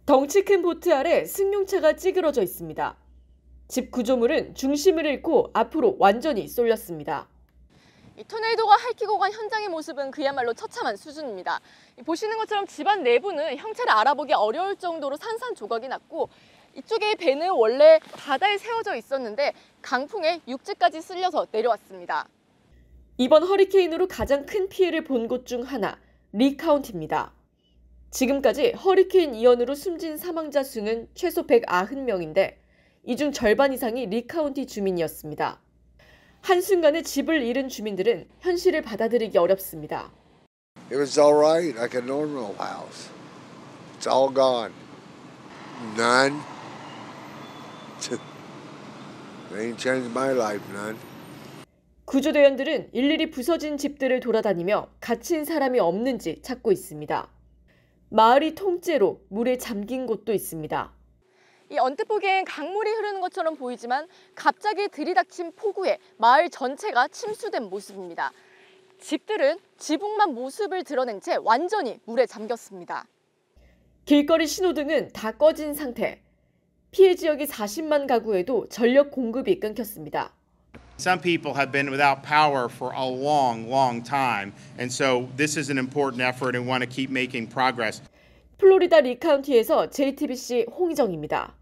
덩치 큰 보트 아래 승용차가 찌그러져 있습니다. 집 구조물은 중심을 잃고 앞으로 완전히 쏠렸습니다. 이 토네이도가 핥히고 간 현장의 모습은 그야말로 처참한 수준입니다. 보시는 것처럼 집안 내부는 형체를 알아보기 어려울 정도로 산산조각이 났고, 이쪽의 배는 원래 바다에 세워져 있었는데 강풍에 육지까지 쓸려서 내려왔습니다. 이번 허리케인으로 가장 큰 피해를 본 곳 중 하나, 리 카운티입니다. 지금까지 허리케인 이언으로 숨진 사망자 수는 최소 190명인데 이 중 절반 이상이 리 카운티 주민이었습니다. 한순간에 집을 잃은 주민들은 현실을 받아들이기 어렵습니다. It was all right, like a normal house. It's all gone. None. They ain't changed my life none. 구조대원들은 일일이 부서진 집들을 돌아다니며 갇힌 사람이 없는지 찾고 있습니다. 마을이 통째로 물에 잠긴 곳도 있습니다. 이 언뜻 보기엔 강물이 흐르는 것처럼 보이지만 갑자기 들이닥친 폭우에 마을 전체가 침수된 모습입니다. 집들은 지붕만 모습을 드러낸 채 완전히 물에 잠겼습니다. 길거리 신호등은 다 꺼진 상태. 피해 지역의 40만 가구에도 전력 공급이 끊겼습니다. Some people have been without power for a long time, and so this is an important effort and want to keep making progress. 플로리다 리 카운티에서 JTBC 홍희정입니다.